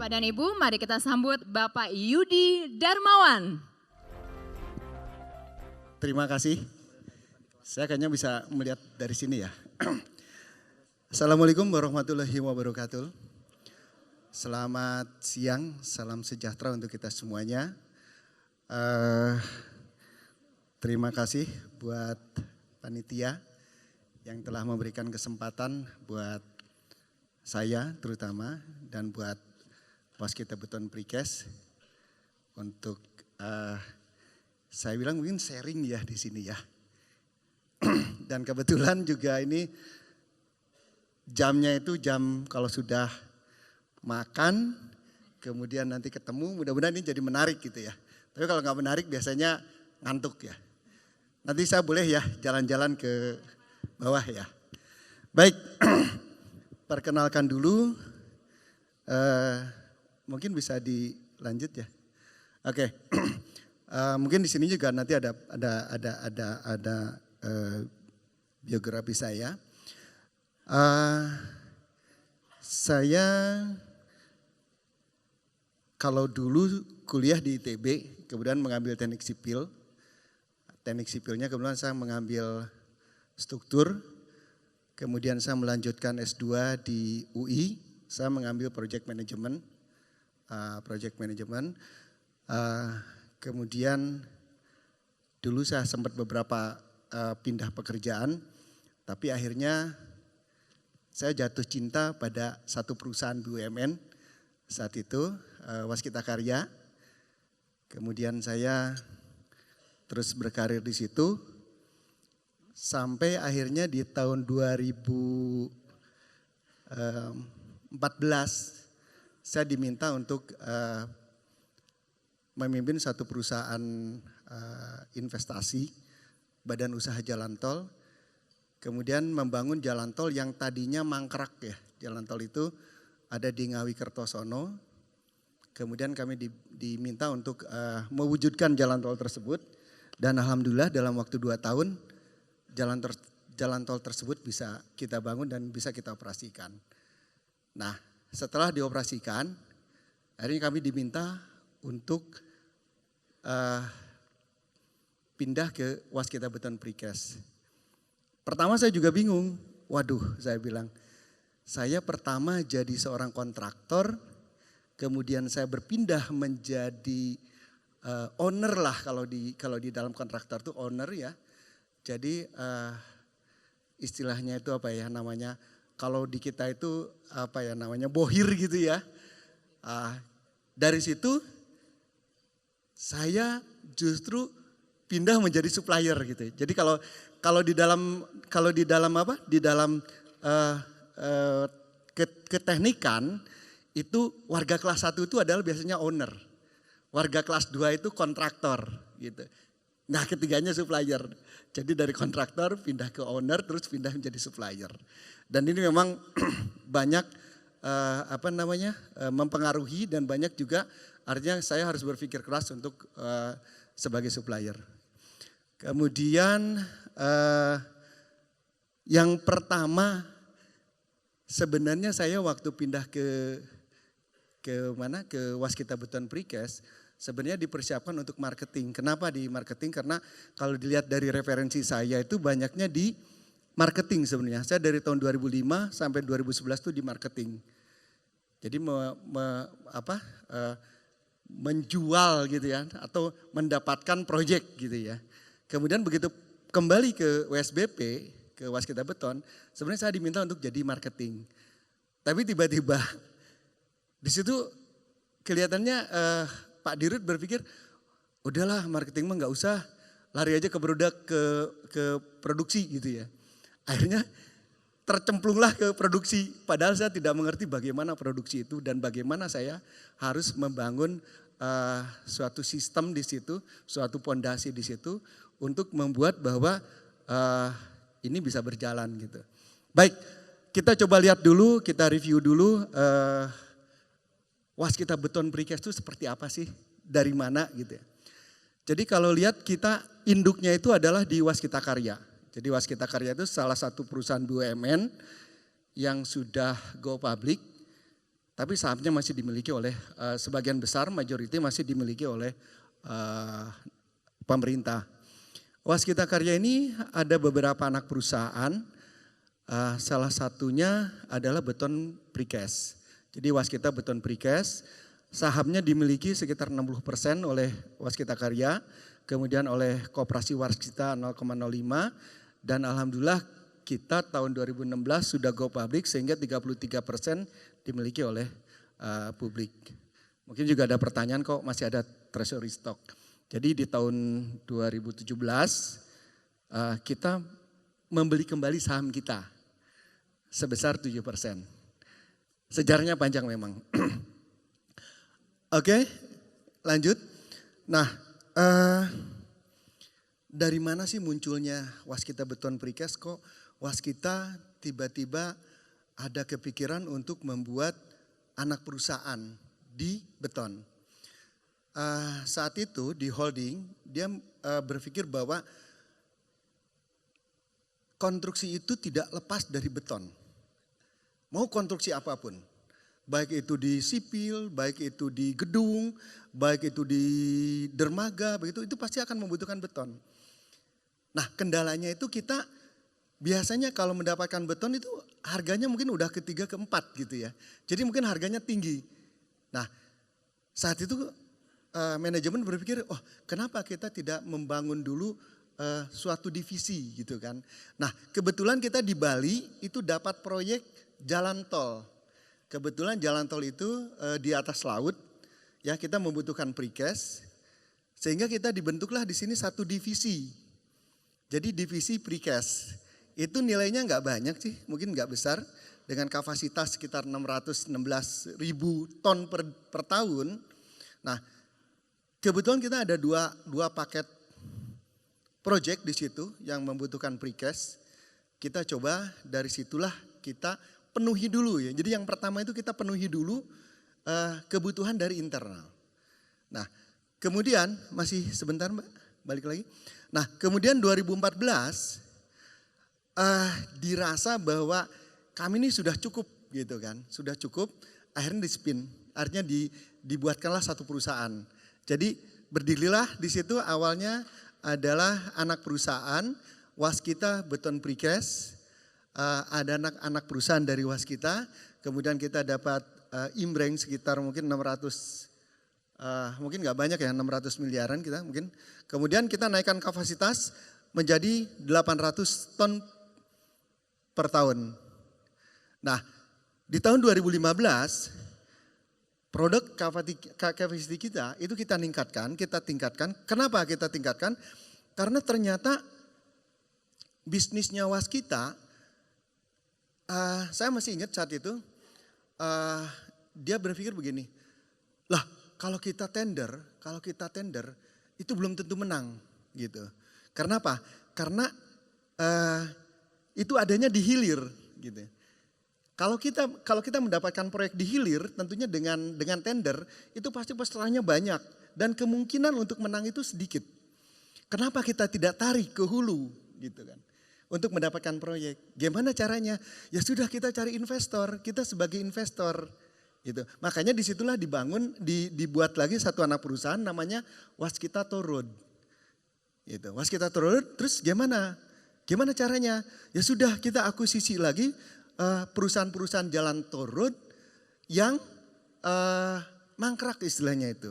Bapak dan Ibu, mari kita sambut Bapak Yudi Darmawan. Terima kasih. Saya kayaknya bisa melihat dari sini ya. Assalamualaikum warahmatullahi wabarakatuh. Selamat siang, salam sejahtera untuk kita semuanya. Terima kasih buat panitia yang telah memberikan kesempatan buat saya terutama dan buat Waskita Beton Precast untuk saya bilang mungkin sharing ya di sini ya. Dan kebetulan juga ini jamnya itu jam kalau sudah makan kemudian nanti ketemu, mudah-mudahan ini jadi menarik gitu ya. Tapi kalau nggak menarik biasanya ngantuk ya. Nanti saya boleh ya jalan-jalan ke bawah ya. Baik, perkenalkan dulu. Mungkin bisa dilanjut ya. Oke, mungkin di sini juga nanti ada biografi saya. Saya kalau dulu kuliah di ITB, kemudian mengambil teknik sipil. Teknik sipilnya kemudian saya mengambil struktur, kemudian saya melanjutkan S2 di UI, saya mengambil project management. Kemudian dulu saya sempat beberapa pindah pekerjaan, tapi akhirnya saya jatuh cinta pada satu perusahaan BUMN saat itu, Waskita Karya. Kemudian saya terus berkarir di situ sampai akhirnya di tahun 2014 saya diminta untuk memimpin satu perusahaan investasi badan usaha jalan tol. Kemudian membangun jalan tol yang tadinya mangkrak ya. Jalan tol itu ada di Ngawi Kertosono. Kemudian kami diminta untuk mewujudkan jalan tol tersebut. Dan alhamdulillah dalam waktu 2 tahun jalan tol tersebut bisa kita bangun dan bisa kita operasikan. Nah, setelah dioperasikan, akhirnya kami diminta untuk pindah ke Waskita Beton Precast. Pertama saya juga bingung, waduh saya bilang, saya pertama jadi seorang kontraktor, kemudian saya berpindah menjadi owner lah kalau di dalam kontraktor itu owner ya. Jadi istilahnya itu apa ya namanya? Kalau di kita itu apa ya namanya bohir gitu ya. Dari situ saya justru pindah menjadi supplier gitu. Jadi kalau di dalam apa? Di dalam keteknikan itu warga kelas 1 itu adalah biasanya owner. Warga kelas 2 itu kontraktor gitu. Nah, ketiganya supplier. Jadi dari kontraktor pindah ke owner terus pindah menjadi supplier. Dan ini memang banyak mempengaruhi dan banyak juga artinya saya harus berpikir keras untuk sebagai supplier. Kemudian yang pertama sebenarnya saya waktu pindah ke Waskita Beton Precast sebenarnya dipersiapkan untuk marketing. Kenapa di marketing? Karena kalau dilihat dari referensi saya itu banyaknya di marketing sebenarnya. Saya dari tahun 2005 sampai 2011 itu di marketing. Jadi menjual gitu ya atau mendapatkan proyek gitu ya. Kemudian begitu kembali ke WSBP, ke Waskita Beton, sebenarnya saya diminta untuk jadi marketing. Tapi tiba-tiba di situ kelihatannya Pak Dirut berpikir, udahlah marketing mah nggak usah, lari aja ke produk ke produksi gitu ya. Akhirnya tercemplunglah ke produksi, padahal saya tidak mengerti bagaimana produksi itu dan bagaimana saya harus membangun suatu sistem di situ, suatu pondasi di situ untuk membuat bahwa ini bisa berjalan gitu. Baik, kita coba lihat dulu, kita review dulu Waskita Beton Precast itu seperti apa sih, dari mana gitu ya. Jadi kalau lihat kita induknya itu adalah di Waskita Karya. Jadi Waskita Karya itu salah satu perusahaan BUMN yang sudah go public. Tapi sahamnya masih dimiliki oleh sebagian besar, majority masih dimiliki oleh pemerintah. Waskita Karya ini ada beberapa anak perusahaan, salah satunya adalah Beton Precast. Jadi Waskita Beton Precast, sahamnya dimiliki sekitar 60% oleh Waskita Karya, kemudian oleh Koperasi Waskita 0,05, dan alhamdulillah kita tahun 2016 sudah go public sehingga 33% dimiliki oleh publik. Mungkin juga ada pertanyaan kok masih ada treasury stock. Jadi di tahun 2017 kita membeli kembali saham kita sebesar 7%. Sejarahnya panjang memang. Oke, lanjut. Nah, dari mana sih munculnya Waskita Beton Precast? Kok Waskita tiba-tiba ada kepikiran untuk membuat anak perusahaan di beton. Saat itu di holding dia berpikir bahwa konstruksi itu tidak lepas dari beton. Mau konstruksi apapun, baik itu di sipil, baik itu di gedung, baik itu di dermaga, begitu itu pasti akan membutuhkan beton. Nah, kendalanya itu kita biasanya kalau mendapatkan beton itu harganya mungkin udah ketiga keempat gitu ya. Jadi mungkin harganya tinggi. Nah, saat itu manajemen berpikir, oh kenapa kita tidak membangun dulu suatu divisi gitu kan. Nah, kebetulan kita di Bali itu dapat proyek jalan tol. Kebetulan jalan tol itu di atas laut, ya kita membutuhkan precast. Sehingga kita dibentuklah di sini satu divisi. Jadi divisi precast. Itu nilainya nggak banyak sih, mungkin nggak besar. Dengan kapasitas sekitar 616.000 ton per tahun. Nah, kebetulan kita ada dua paket project di situ yang membutuhkan precast. Kita coba dari situlah kita penuhi dulu ya. Jadi yang pertama itu kita penuhi dulu kebutuhan dari internal. Nah, kemudian masih sebentar Mbak, balik lagi. Nah, kemudian 2014 dirasa bahwa kami ini sudah cukup gitu kan, sudah cukup, akhirnya di-spin, artinya dibuatkanlah satu perusahaan. Jadi berdirilah di situ awalnya adalah anak perusahaan Waskita Beton Precast, ada anak perusahaan dari Waskita, kemudian kita dapat imbreng sekitar mungkin 600, mungkin nggak banyak ya 600 miliaran kita mungkin. Kemudian kita naikkan kapasitas menjadi 800 ton per tahun. Nah, di tahun 2015 produk capacity kita itu kita tingkatkan. Kenapa kita tingkatkan? Karena ternyata bisnisnya Waskita, saya masih ingat saat itu, dia berpikir begini, lah kalau kita tender itu belum tentu menang gitu. Karena apa? Karena itu adanya di hilir gitu. Kalau kita mendapatkan proyek di hilir, tentunya dengan tender itu pasti pesertanya banyak dan kemungkinan untuk menang itu sedikit. Kenapa kita tidak tarik ke hulu gitu kan? Untuk mendapatkan proyek. Gimana caranya? Ya sudah kita cari investor, kita sebagai investor gitu. Makanya disitulah dibuat lagi satu anak perusahaan namanya Waskita Toll Road. Gitu. Waskita Toll Road, terus gimana? Gimana caranya? Ya sudah kita akuisisi lagi perusahaan-perusahaan jalan toll road yang mangkrak istilahnya itu.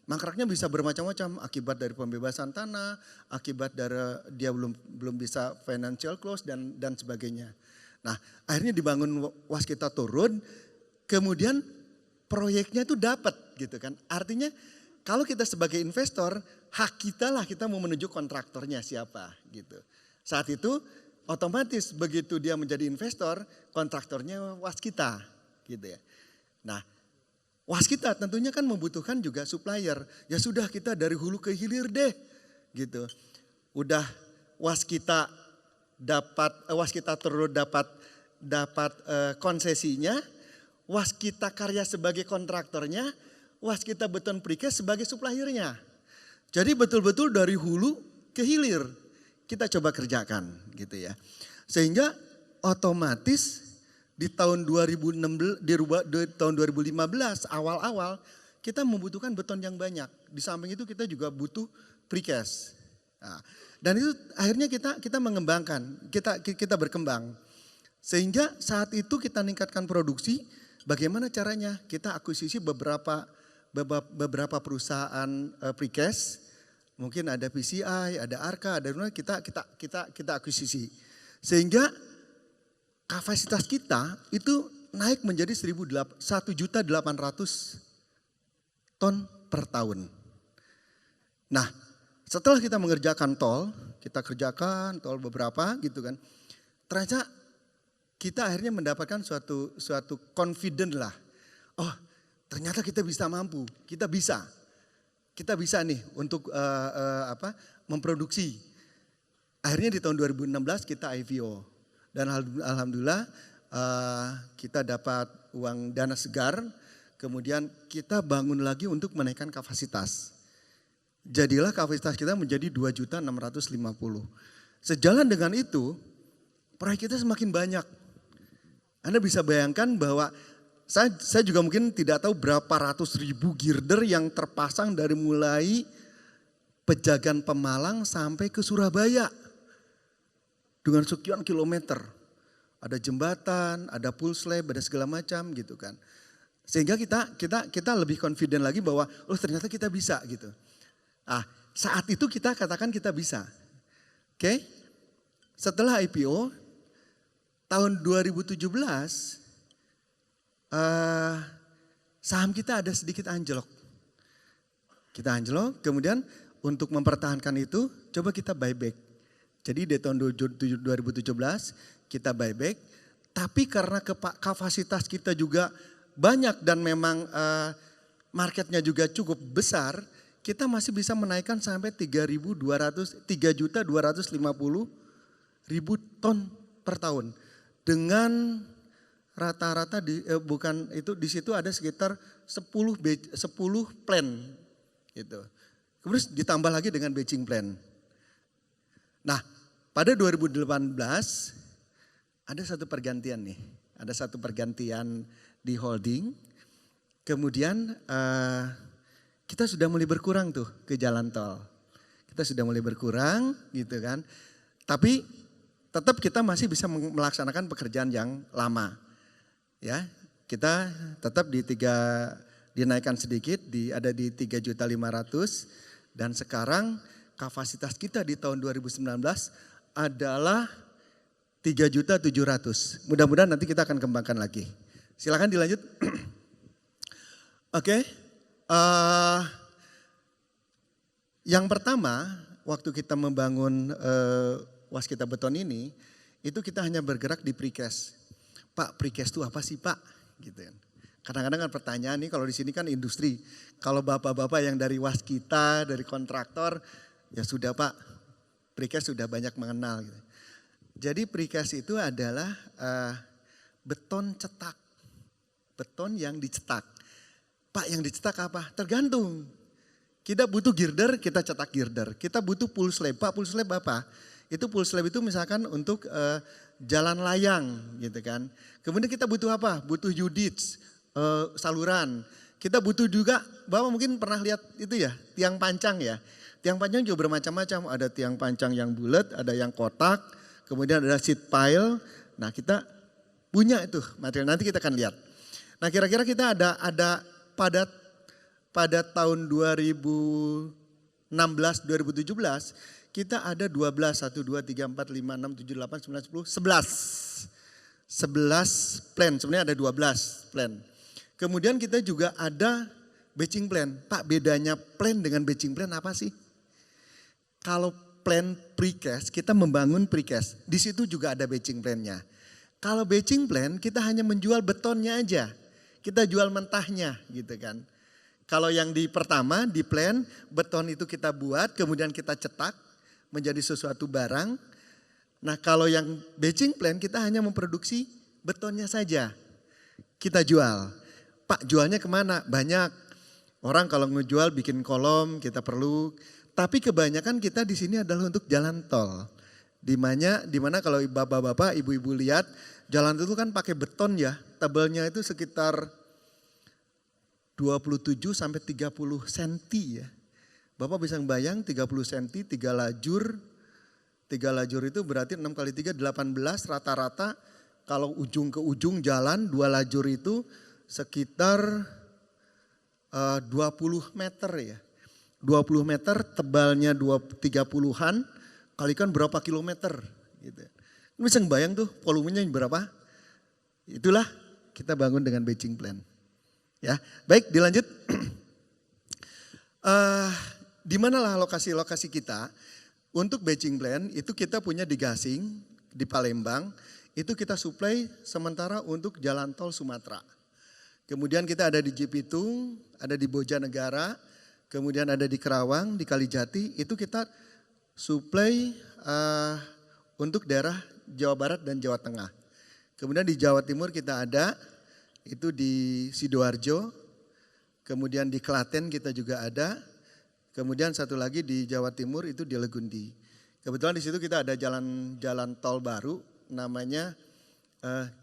Mangkraknya bisa bermacam-macam akibat dari pembebasan tanah, akibat dari dia belum bisa financial close dan sebagainya. Nah, akhirnya dibangun Waskita Toll Road, kemudian proyeknya itu dapat gitu kan. Artinya kalau kita sebagai investor, hak kita lah kita mau menuju kontraktornya siapa gitu. Saat itu otomatis begitu dia menjadi investor, kontraktornya Waskita gitu ya. Nah, Waskita tentunya kan membutuhkan juga supplier. Ya sudah kita dari hulu ke hilir deh gitu. Udah Waskita Toll Road dapat konsesinya, Waskita Karya sebagai kontraktornya, Waskita Beton Precast sebagai suppliernya. Jadi betul-betul dari hulu ke hilir kita coba kerjakan gitu ya. Sehingga otomatis di tahun 2016, di tahun 2015 awal-awal kita membutuhkan beton yang banyak. Di samping itu kita juga butuh precast. Nah, dan itu akhirnya kita mengembangkan, kita berkembang. Sehingga saat itu kita meningkatkan produksi. Bagaimana caranya? Kita akuisisi beberapa perusahaan precast. Mungkin ada PCI, ada Arka, ada kita akuisisi. Sehingga kapasitas kita itu naik menjadi 1.800 ton per tahun. Nah, setelah kita mengerjakan tol, kita kerjakan tol beberapa gitu kan. Ternyata kita akhirnya mendapatkan suatu confident lah. Oh, ternyata kita bisa mampu, kita bisa nih untuk memproduksi. Akhirnya di tahun 2016 kita IPO dan alhamdulillah kita dapat uang dana segar. Kemudian kita bangun lagi untuk menaikkan kapasitas. Jadilah kapasitas kita menjadi 2.650. Sejalan dengan itu, proyek kita semakin banyak. Anda bisa bayangkan bahwa saya juga mungkin tidak tahu berapa ratus ribu girder yang terpasang dari mulai Pejagan Pemalang sampai ke Surabaya. Dengan sekian kilometer. Ada jembatan, ada pull slab, ada segala macam gitu kan. Sehingga kita lebih confident lagi bahwa ternyata kita bisa gitu. Saat itu kita katakan kita bisa. Oke. Setelah IPO tahun 2017 saham kita ada sedikit anjlok. Kita anjlok, kemudian untuk mempertahankan itu coba kita buyback. Jadi di tahun 2017 kita buyback, tapi karena kapasitas kita juga banyak dan memang marketnya juga cukup besar, kita masih bisa menaikkan sampai 3.250.000 ton per tahun. Dengan rata-rata di situ ada sekitar 10 plan gitu. Kemudian ditambah lagi dengan batching plan. Nah, pada 2018 ada satu pergantian nih. Ada satu pergantian di holding. Kemudian kita sudah mulai berkurang tuh ke jalan tol. Kita sudah mulai berkurang gitu kan. Tapi tetap kita masih bisa melaksanakan pekerjaan yang lama. Ya, kita tetap dinaikkan sedikit, ada di 3.500.000 dan sekarang kapasitas kita di tahun 2019 adalah 3.700.000. Mudah-mudahan nanti kita akan kembangkan lagi. Silakan dilanjut. Oke. Yang pertama, waktu kita membangun Waskita Beton ini, itu kita hanya bergerak di precast. Pak, precast itu apa sih Pak? Gitu kan. Kadang-kadang kan pertanyaan nih, kalau di sini kan industri. Kalau bapak-bapak yang dari Waskita, dari kontraktor, ya sudah Pak, precast sudah banyak mengenal. Gitu. Jadi precast itu adalah beton cetak. Beton yang dicetak. Pak, yang dicetak apa? Tergantung. Kita butuh girder, kita cetak girder. Kita butuh pull slab. Pak, pull slab apa? Itu pull slab itu misalkan untuk jalan layang gitu kan. Kemudian kita butuh apa? Butuh UDITS, saluran. Kita butuh juga, Bapak mungkin pernah lihat itu ya, tiang pancang ya. Tiang pancang juga bermacam-macam. Ada tiang pancang yang bulat, ada yang kotak. Kemudian ada sheet pile. Nah kita punya itu material, nanti kita akan lihat. Nah kira-kira kita ada pada tahun 2016, 2017 kita ada 12, 1, 2, 3, 4, 5, 6, 7, 8, 9, 10, 11. 11 plan, sebenarnya ada 12 plan. Kemudian kita juga ada batching plan. Pak, bedanya plan dengan batching plan apa sih? Kalau plan precast, kita membangun precast. Di situ juga ada batching plan-nya. Kalau batching plan, kita hanya menjual betonnya aja. Kita jual mentahnya gitu kan. Kalau yang di pertama, di plan, beton itu kita buat, kemudian kita cetak menjadi sesuatu barang. Nah kalau yang batching plan, kita hanya memproduksi betonnya saja. Kita jual. Pak, jualnya kemana? Banyak. Orang kalau ngejual bikin kolom, kita perlu. Tapi kebanyakan kita di sini adalah untuk jalan tol. Dimana kalau bapak-bapak, ibu-ibu lihat jalan itu kan pakai beton ya, tebalnya itu sekitar 27 sampai 30 cm ya. Bapak bisa bayang 30 cm, 3 lajur. 3 lajur itu berarti 6 kali 3, 18 rata-rata. Kalau ujung ke ujung jalan 2 lajur itu sekitar 20 meter ya. 20 meter tebalnya 30-an, kalikan berapa kilometer gitu. Bisa bayang tuh volumenya berapa? Itulah kita bangun dengan batching plan. Ya, baik dilanjut. Di manalah lokasi-lokasi kita untuk batching plan itu kita punya di Gasing, di Palembang, itu kita supply sementara untuk jalan tol Sumatera. Kemudian kita ada di Cipitung, ada di Bojanegara, kemudian ada di Kerawang, di Kalijati, itu kita supply untuk daerah Jawa Barat dan Jawa Tengah. Kemudian di Jawa Timur kita ada, itu di Sidoarjo, kemudian di Klaten kita juga ada, kemudian satu lagi di Jawa Timur itu di Legundi. Kebetulan di situ kita ada jalan tol baru namanya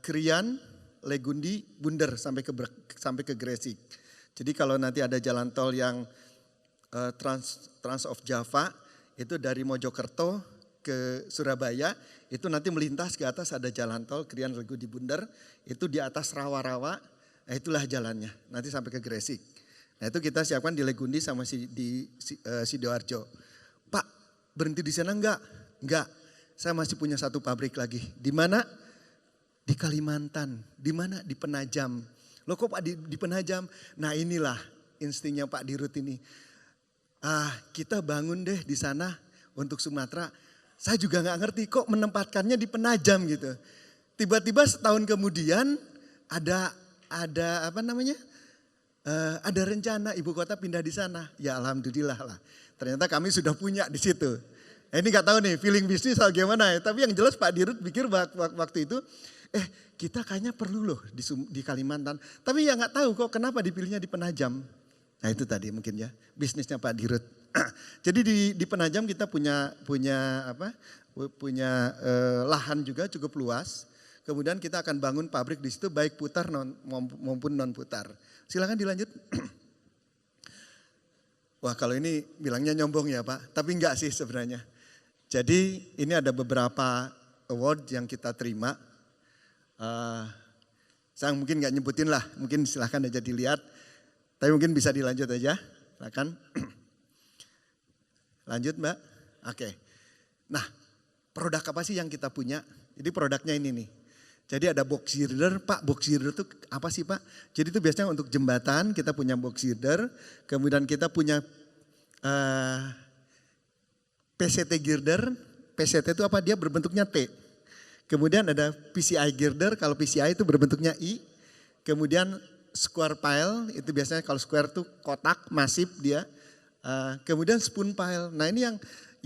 Krian, Legundi, Bunder sampai ke Gresik. Jadi kalau nanti ada jalan tol yang Trans of Java itu dari Mojokerto ke Surabaya, itu nanti melintas ke atas ada jalan tol Krian, Legundi, Bunder, itu di atas rawa-rawa, nah itulah jalannya nanti sampai ke Gresik. Nah itu kita siapkan di Legundi sama di Sidoarjo. Pak berhenti di sana enggak? Enggak, saya masih punya satu pabrik lagi. Di mana? Di Kalimantan. Di mana? Di Penajam. Loh kok Pak di Penajam? Nah inilah instingnya Pak Dirut ini. Kita bangun deh di sana untuk Sumatera. Saya juga nggak ngerti kok menempatkannya di Penajam gitu. Tiba-tiba setahun kemudian ada apa namanya? Ada rencana ibu kota pindah di sana. Ya alhamdulillah lah. Ternyata kami sudah punya di situ. Ini nggak tahu nih feeling bisnis atau gimana ya. Tapi yang jelas Pak Dirut pikir waktu itu, kita kayaknya perlu loh di Kalimantan. Tapi ya nggak tahu kok kenapa dipilihnya di Penajam. Nah itu tadi mungkin ya bisnisnya Pak Dirut. Jadi di Penajam kita punya lahan juga cukup luas. Kemudian kita akan bangun pabrik di situ baik putar maupun non putar. Silakan dilanjut. Wah kalau ini bilangnya nyombong ya Pak, tapi enggak sih sebenarnya. Jadi ini ada beberapa award yang kita terima. Saya mungkin nggak nyebutin lah, mungkin silahkan aja dilihat. Tapi mungkin bisa dilanjut aja, silakan. Lanjut Mbak. Oke. Nah produk apa sih yang kita punya? Jadi produknya ini nih. Jadi ada box girder, Pak box girder itu apa sih Pak? Jadi itu biasanya untuk jembatan kita punya box girder. Kemudian kita punya PCT girder. PCT itu apa? Dia berbentuknya T. Kemudian ada PCI girder, kalau PCI itu berbentuknya I. Kemudian square pile, itu biasanya kalau square itu kotak, masif dia. Kemudian spoon pile, nah ini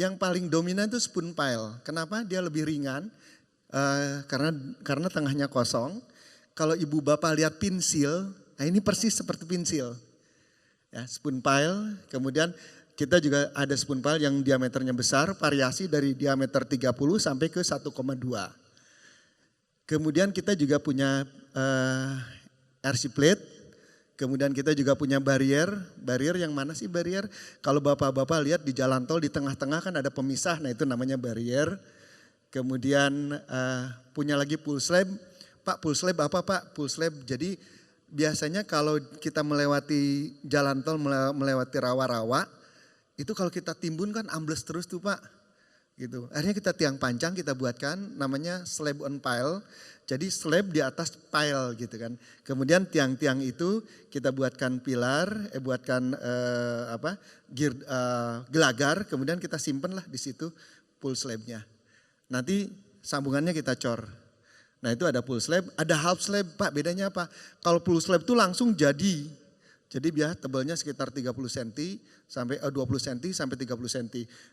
yang paling dominan itu spoon pile. Kenapa? Dia lebih ringan, karena tengahnya kosong. Kalau ibu bapak lihat pensil, nah ini persis seperti pensil. Ya, spoon pile, kemudian kita juga ada spoon pile yang diameternya besar, variasi dari diameter 30 sampai ke 1,2. Kemudian kita juga punya RC plate, kemudian kita juga punya barrier yang mana sih barrier? Kalau bapak-bapak lihat di jalan tol di tengah-tengah kan ada pemisah, nah itu namanya barrier. Kemudian punya lagi pull slab, Pak pull slab apa Pak? Pull slab jadi biasanya kalau kita melewati jalan tol, melewati rawa-rawa, itu kalau kita timbun kan ambles terus tuh Pak. Gitu. Akhirnya kita tiang panjang kita buatkan namanya slab on pile. Jadi slab di atas pile gitu kan. Kemudian tiang-tiang itu kita buatkan pilar, gelagar, kemudian kita simpen lah di situ pull slabnya. Nanti sambungannya kita cor. Nah itu ada full slab, ada half slab Pak, bedanya apa? Kalau full slab itu langsung jadi biar tebalnya sekitar 30 cm sampai 20 cm sampai 30 cm.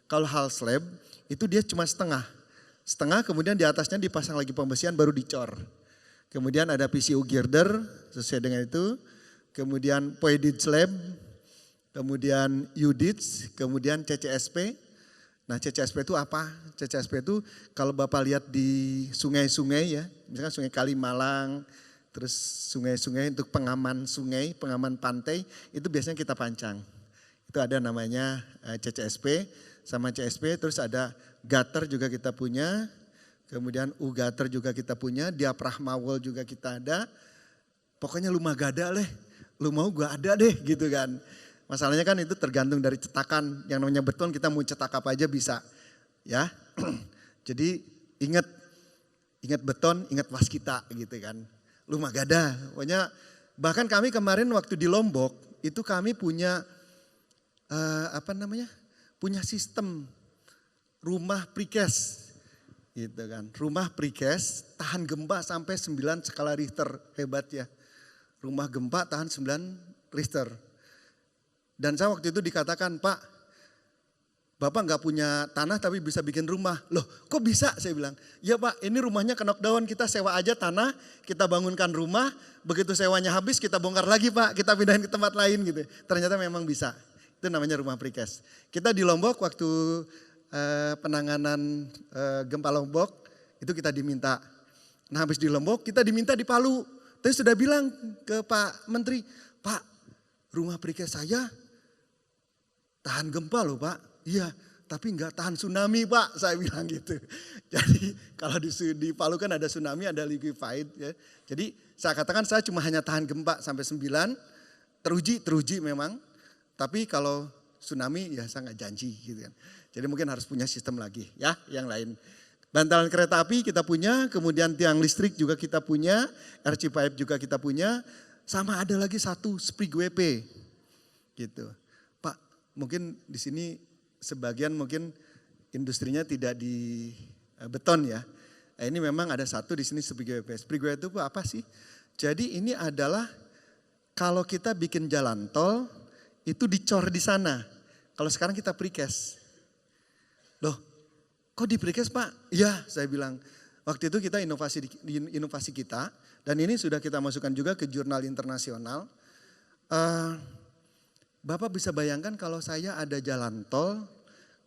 Kalau half slab itu dia cuma setengah. Setengah kemudian di atasnya dipasang lagi pembesian baru dicor. Kemudian ada PCU girder sesuai dengan itu. Kemudian POEDID slab, kemudian UDITS, kemudian CCSP. Nah CCSP itu apa? CCSP itu kalau Bapak lihat di sungai-sungai ya, misalkan sungai Kalimalang, terus sungai-sungai untuk pengaman sungai, pengaman pantai, itu biasanya kita pancang. Itu ada namanya CCSP sama CSP, terus ada gutter juga kita punya, kemudian U-gutter juga kita punya, diaphragma wall juga kita ada. Pokoknya lu mah gak ada leh, lu mau gua ada deh gitu kan. Masalahnya kan itu tergantung dari cetakan, yang namanya beton kita mau cetak apa aja bisa ya. Jadi ingat beton, ingat waskita gitu kan. Lu mah gak ada, pokoknya bahkan kami kemarin waktu di Lombok itu kami punya punya sistem rumah precast gitu kan. Rumah precast tahan gempa sampai 9 skala Richter, hebat ya. Rumah gempa tahan 9 Richter. Dan saya waktu itu dikatakan, Pak, Bapak nggak punya tanah tapi bisa bikin rumah. Loh kok bisa? Saya bilang, ya Pak ini rumahnya knockdown, kita sewa aja tanah, kita bangunkan rumah, begitu sewanya habis kita bongkar lagi Pak, kita pindahin ke tempat lain gitu. Ternyata memang bisa, itu namanya rumah precast. Kita di Lombok waktu penanganan gempa Lombok, itu kita diminta. Nah habis di Lombok kita diminta di Palu. Tapi sudah bilang ke Pak Menteri, Pak rumah precast saya tahan gempa loh Pak. Iya, tapi enggak tahan tsunami Pak, saya bilang gitu. Jadi kalau di Palu kan ada tsunami, ada liquefied ya. Jadi saya katakan saya cuma hanya tahan gempa sampai 9, teruji memang. Tapi kalau tsunami ya saya nggak janji gitu kan. Jadi mungkin harus punya sistem lagi ya yang lain. Bantalan kereta api kita punya, kemudian tiang listrik juga kita punya, RC pipe juga kita punya. Sama ada lagi satu sprig WP gitu. Pak mungkin di sini sebagian mungkin industrinya tidak di beton ya. Ini memang ada satu di sini sprig WP. Sprig WP itu apa sih? Jadi ini adalah kalau kita bikin jalan tol itu dicor di sana. Kalau sekarang kita precast. Loh, kok di precast Pak? Iya, saya bilang. Waktu itu kita inovasi kita dan ini sudah kita masukkan juga ke jurnal internasional. Bapak bisa bayangkan kalau saya ada jalan tol,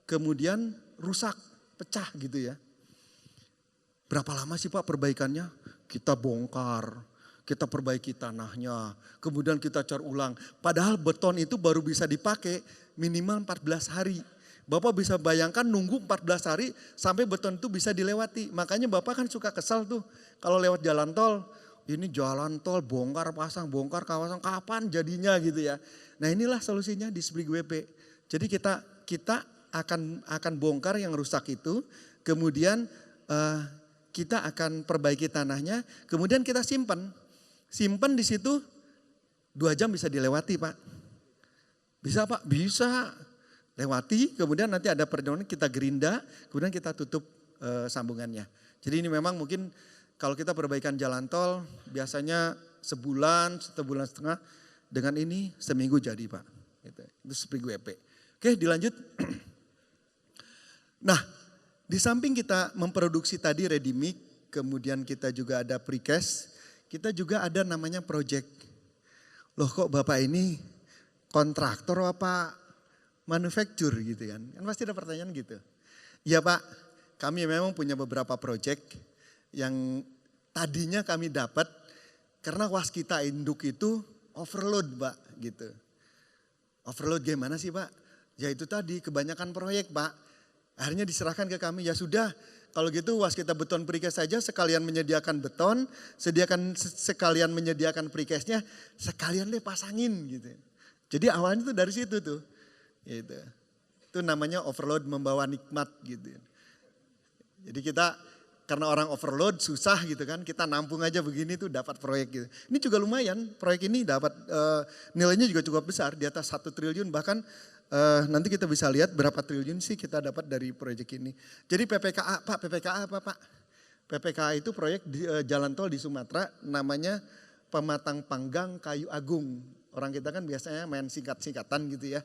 kemudian rusak, pecah gitu ya. Berapa lama sih Pak perbaikannya? Kita bongkar, kita perbaiki tanahnya, kemudian kita cor ulang. Padahal beton itu baru bisa dipakai minimal 14 hari. Bapak bisa bayangkan nunggu 14 hari sampai beton itu bisa dilewati. Makanya Bapak kan suka kesal tuh kalau lewat jalan tol. Ini jalan tol bongkar pasang, kapan jadinya gitu ya. Nah inilah solusinya di sprig WP. Jadi kita akan bongkar yang rusak itu, kemudian kita akan perbaiki tanahnya, kemudian kita simpan di situ 2 jam bisa dilewati Pak. Bisa Pak? Bisa lewati, kemudian nanti ada perjalanan kita gerinda, kemudian kita tutup sambungannya. Jadi ini memang mungkin kalau kita perbaikan jalan tol biasanya sebulan, 1,5 bulan, dengan ini seminggu jadi Pak. Itu sprig WP. Oke dilanjut. Nah di samping kita memproduksi tadi ready mix, kemudian kita juga ada precast, kita juga ada namanya project. Loh kok Bapak ini kontraktor apa manufacture gitu kan? Kan pasti ada pertanyaan gitu. Iya Pak, kami memang punya beberapa project yang tadinya kami dapat karena waskita induk itu overload Pak gitu. Overload gimana sih Pak? Ya itu tadi kebanyakan proyek Pak. Akhirnya diserahkan ke kami, ya sudah kalau gitu waskita beton precast saja sekalian menyediakan beton, sekalian menyediakan precastnya, sekalian deh pasangin gitu. Jadi awalnya tuh dari situ tuh. Gitu. Itu namanya overload membawa nikmat gitu. Jadi kita karena orang overload susah gitu kan, kita nampung aja begini tuh dapat proyek gitu. Ini juga lumayan, proyek ini dapat nilainya juga cukup besar, di atas 1 triliun bahkan nanti kita bisa lihat berapa triliun sih kita dapat dari proyek ini. Jadi PPKA, Pak PPKA apa Pak? PPKA itu proyek di, jalan tol di Sumatera namanya Pematang Panggang Kayu Agung. Orang kita kan biasanya main singkat-singkatan gitu ya.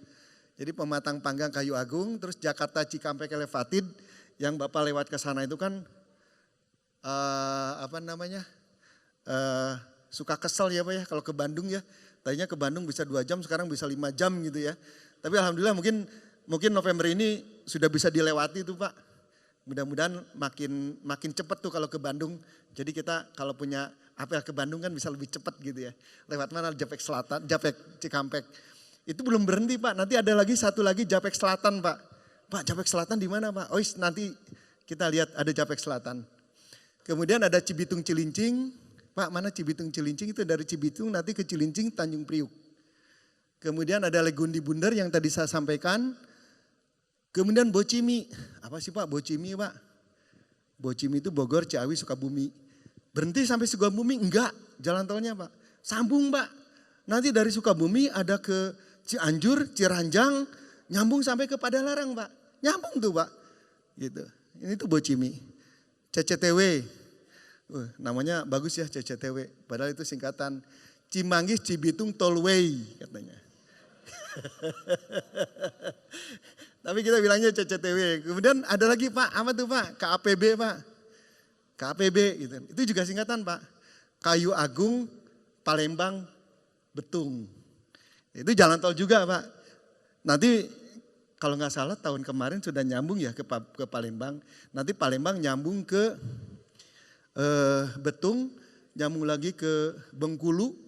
Jadi Pematang Panggang Kayu Agung, terus Jakarta Cikampek Elevated yang Bapak lewat ke sana itu kan suka kesel ya Pak ya kalau ke Bandung ya. Tadinya ke Bandung bisa 2 jam, sekarang bisa 5 jam gitu ya. Tapi alhamdulillah mungkin mungkin November ini sudah bisa dilewati tuh Pak. Mudah-mudahan makin cepat tuh kalau ke Bandung. Jadi kita kalau punya APL ke Bandung kan bisa lebih cepat gitu ya. Lewat mana? Japek Selatan, Japek Cikampek. Itu belum berhenti Pak, nanti ada lagi satu lagi Japek Selatan Pak. Pak Japek Selatan di mana Pak? Oh nanti kita lihat ada Japek Selatan. Kemudian ada Cibitung Cilincing. Pak mana Cibitung Cilincing? Itu dari Cibitung nanti ke Cilincing Tanjung Priuk. Kemudian ada Legundi Bundar yang tadi saya sampaikan. Kemudian Bocimi, apa sih Pak Bocimi Pak? Bocimi itu Bogor, Ciawi, Sukabumi. Berhenti sampai Sukabumi? Enggak, jalan tolnya Pak. Sambung Pak, nanti dari Sukabumi ada ke Cianjur, Ciranjang, nyambung sampai ke Padalarang Pak. Nyambung tuh Pak, gitu. Ini tuh Bocimi. CCTW, namanya bagus ya CCTW, padahal itu singkatan Cimanggis Cibitung Tollway katanya. Tapi kita bilangnya CCTW. Kemudian ada lagi Pak, apa tuh Pak? KAPB Pak. KAPB gitu. Itu juga singkatan Pak. Kayu Agung, Palembang, Betung. Itu jalan tol juga Pak. Nanti kalau nggak salah tahun kemarin sudah nyambung ya ke Palembang. Nanti Palembang nyambung ke Betung, nyambung lagi ke Bengkulu.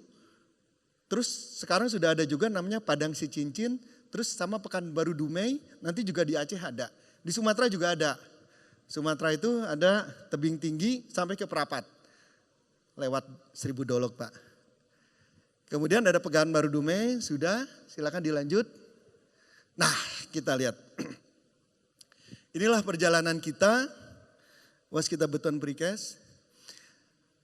Terus sekarang sudah ada juga namanya Padang Sicincin. Terus sama Pekanbaru Dumai, nanti juga di Aceh ada. Di Sumatera juga ada. Sumatera itu ada tebing tinggi sampai ke Perapat. Lewat Seribu Dolok Pak. Kemudian ada Pekanbaru Dumai, sudah silakan dilanjut. Nah kita lihat. Inilah perjalanan kita, Waskita Beton Precast.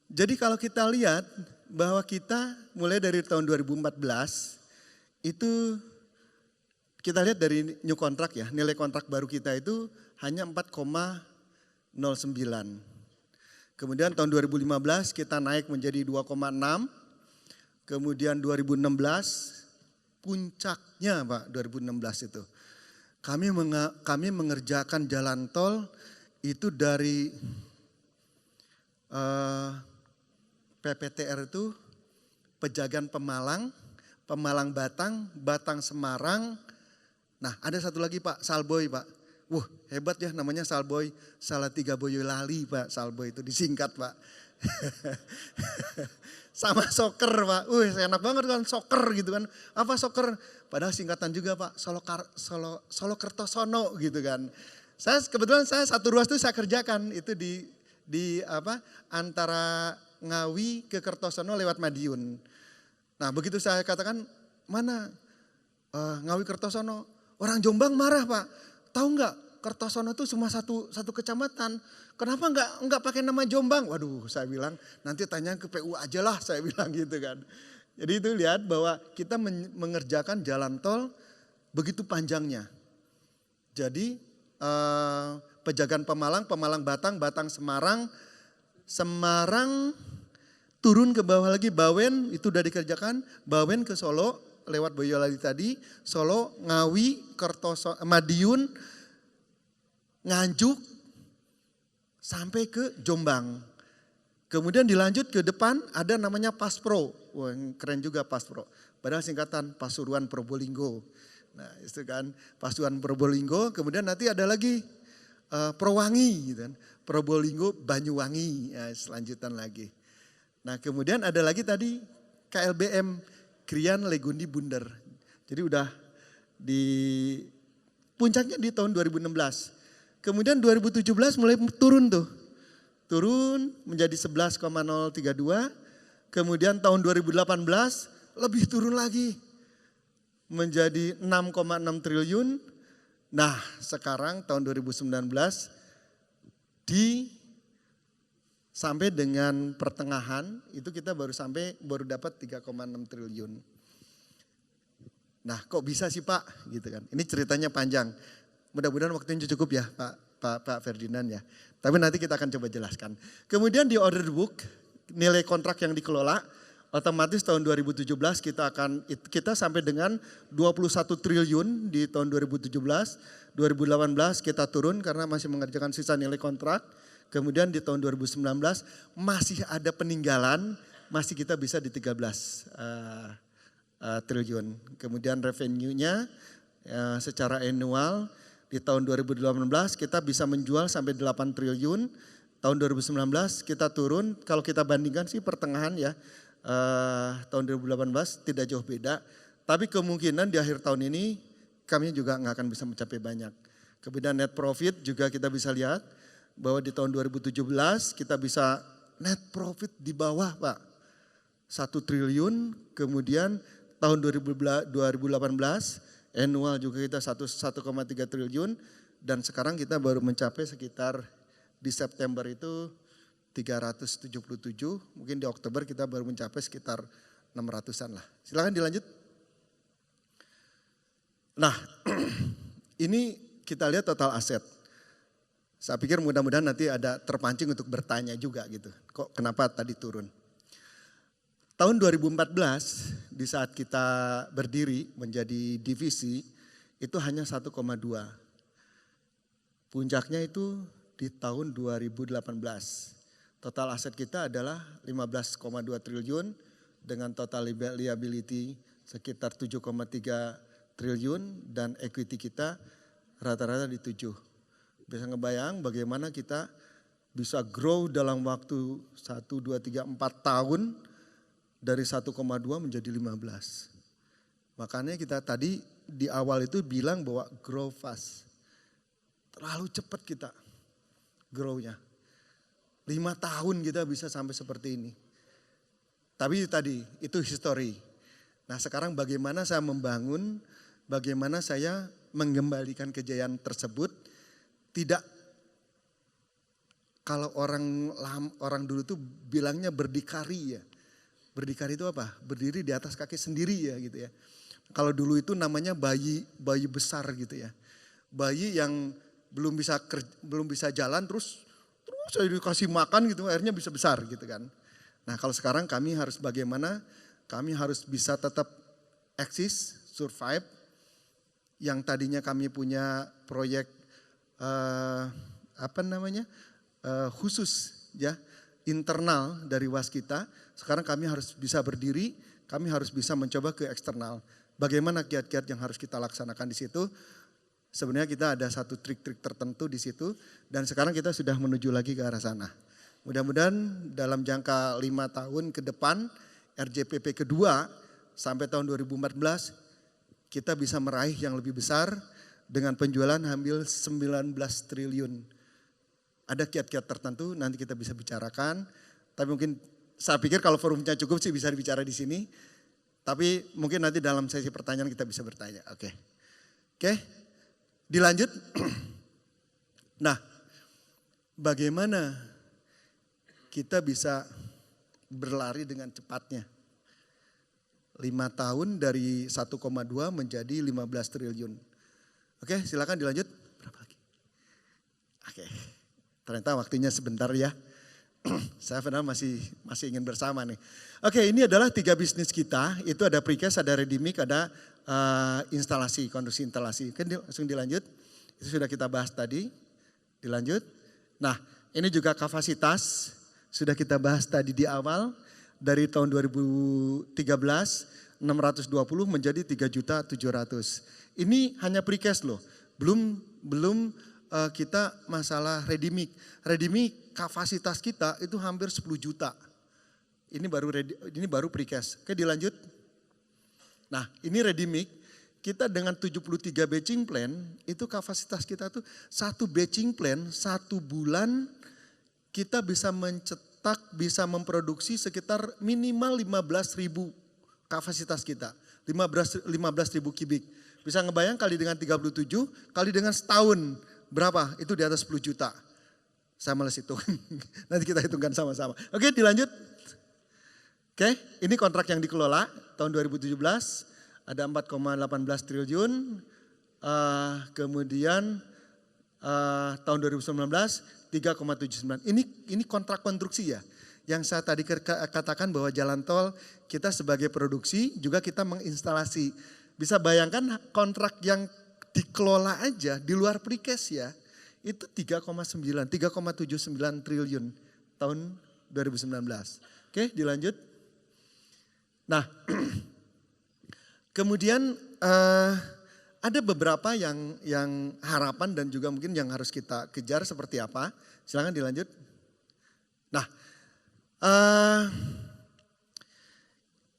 Jadi kalau kita lihat bahwa kita mulai dari tahun 2014 itu kita lihat dari new kontrak ya, nilai kontrak baru kita itu hanya 4,09. Kemudian tahun 2015 kita naik menjadi 2,6. Kemudian 2016 puncaknya Pak 2016 itu. Kami mengerjakan jalan tol itu dari PPTR itu Pejagan Pemalang, Pemalang Batang, Batang Semarang. Nah ada satu lagi Pak, Salboy Pak. Wah hebat ya namanya Salboy, Salatiga Boyolali Pak, Salboy itu disingkat Pak. Sama Soker Pak, enak banget kan Soker gitu kan. Apa Soker? Padahal singkatan juga Pak, Solo Kertosono gitu kan. Kebetulan saya satu ruas itu saya kerjakan itu di antara Ngawi ke Kertosono lewat Madiun. Nah begitu saya katakan mana Ngawi Kertosono, orang Jombang marah Pak. Tahu nggak Kertosono itu cuma satu kecamatan. Kenapa nggak pakai nama Jombang? Waduh saya bilang nanti tanya ke PU aja lah saya bilang gitu kan. Jadi itu lihat bahwa kita mengerjakan jalan tol begitu panjangnya. Jadi Pejagan Pemalang, Pemalang Batang, Batang Semarang, Semarang turun ke bawah lagi Bawen itu udah dikerjakan. Bawen ke Solo lewat Boyolali tadi, Solo, Ngawi, Kertosono, Madiun, Nganjuk sampai ke Jombang. Kemudian dilanjut ke depan ada namanya Paspro. Wah keren juga Paspro. Padahal singkatan Pasuruan Probolinggo. Nah itu kan Pasuruan Probolinggo. Kemudian nanti ada lagi Prowangi gitu kan. Probolinggo Banyuwangi. Ya, selanjutan lagi. Nah kemudian ada lagi tadi KLBM Krian Legundi Bundar. Jadi udah di puncaknya di tahun 2016. Kemudian 2017 mulai turun tuh. Turun menjadi 11,032. Kemudian tahun 2018 lebih turun lagi. Menjadi 6,6 triliun. Nah sekarang tahun 2019 sampai dengan pertengahan itu kita baru dapat 3,6 triliun. Nah kok bisa sih Pak gitu kan. Ini ceritanya panjang. Mudah-mudahan waktunya cukup ya Pak Ferdinand ya. Tapi nanti kita akan coba jelaskan. Kemudian di order book nilai kontrak yang dikelola otomatis tahun 2017 kita sampai dengan 21 triliun di tahun 2017. 2018 kita turun karena masih mengerjakan sisa nilai kontrak. Kemudian di tahun 2019 masih ada peninggalan, masih kita bisa di 13 triliun. Kemudian revenue-nya Ya, secara annual di tahun 2018 kita bisa menjual sampai 8 triliun. Tahun 2019 kita turun, kalau kita bandingkan sih pertengahan ya, tahun 2018 tidak jauh beda. Tapi kemungkinan di akhir tahun ini kami juga nggak akan bisa mencapai banyak. Kemudian net profit juga kita bisa lihat bahwa di tahun 2017 kita bisa net profit di bawah Pak. 1 triliun, kemudian tahun 2018 annual juga kita 1,3 triliun dan sekarang kita baru mencapai sekitar di September itu 377, mungkin di Oktober kita baru mencapai sekitar 600-an lah. Silakan dilanjut. Nah, ini kita lihat total aset. Saya pikir mudah-mudahan nanti ada terpancing untuk bertanya juga gitu. Kok kenapa tadi turun? Tahun 2014 di saat kita berdiri menjadi divisi itu hanya 1,2. Puncaknya itu di tahun 2018. Total aset kita adalah 15,2 triliun dengan total liability sekitar 7,3 triliun dan equity kita rata-rata di 7. Bisa ngebayang bagaimana kita bisa grow dalam waktu 1, 2, 3, 4 tahun dari 1,2 menjadi 15. Makanya kita tadi di awal itu bilang bahwa grow fast. Terlalu cepat kita grow-nya. 5 tahun kita bisa sampai seperti ini. Tapi tadi itu history. Nah sekarang bagaimana saya membangun, bagaimana saya mengembalikan kejayaan tersebut. Tidak, kalau orang dulu tuh bilangnya berdikari ya. Berdikari itu apa? Berdiri di atas kaki sendiri ya gitu ya. Kalau dulu itu namanya bayi besar gitu ya. Bayi yang belum bisa jalan terus saya dikasih makan gitu akhirnya bisa besar gitu kan. Nah kalau sekarang kami harus bagaimana? Kami harus bisa tetap eksis, survive. Yang tadinya kami punya proyek khusus ya internal dari Waskita. Sekarang kami harus bisa berdiri, kami harus bisa mencoba ke eksternal. Bagaimana kiat-kiat yang harus kita laksanakan di situ? Sebenarnya kita ada satu trik-trik tertentu di situ dan sekarang kita sudah menuju lagi ke arah sana. Mudah-mudahan dalam jangka 5 tahun ke depan RJPP kedua sampai tahun 2014 kita bisa meraih yang lebih besar dengan penjualan hampir 19 triliun. Ada kiat-kiat tertentu nanti kita bisa bicarakan, tapi mungkin saya pikir kalau forumnya cukup sih bisa dibicara di sini. Tapi mungkin nanti dalam sesi pertanyaan kita bisa bertanya. Oke. Dilanjut. Nah, bagaimana kita bisa berlari dengan cepatnya? 5 tahun dari 1,2 menjadi 15 triliun. Oke, silakan dilanjut. Berapa lagi? Oke. Ternyata waktunya sebentar ya. Saya padahal masih ingin bersama nih. Oke, ini adalah 3 bisnis kita. Itu ada precast, ada ready-mix, ada instalasi, konstruksi instalasi. Oke, langsung dilanjut. Itu sudah kita bahas tadi. Dilanjut. Nah, ini juga kapasitas. Sudah kita bahas tadi di awal. Dari tahun 2013, 620 menjadi 3.700.000. Ini hanya precast loh. Belum kita masalah ready-mix. Ready-mix kapasitas kita itu hampir 10 juta. Ini baru precast. Oke, dilanjut. Nah, ini ready-mix. Kita dengan 73 batching plan, itu kapasitas kita tuh 1 batching plan 1 bulan kita bisa mencetak, bisa memproduksi sekitar minimal 15.000 kapasitas kita. 15.000 kubik. Bisa ngebayang kali dengan 37, kali dengan setahun. Berapa? Itu di atas 10 juta. Saya males hitung. Nanti kita hitungkan sama-sama. Oke, dilanjut. Oke, ini kontrak yang dikelola tahun 2017. Ada 4,18 triliun. Kemudian tahun 2019 3,79. Ini kontrak konstruksi ya. Yang saya tadi katakan bahwa jalan tol kita sebagai produksi juga kita menginstalasi. Bisa bayangkan kontrak yang dikelola aja di luar precast ya. Itu 3,79 triliun tahun 2019. Oke, dilanjut. Nah, kemudian ada beberapa yang harapan dan juga mungkin yang harus kita kejar seperti apa. Silakan dilanjut. Nah,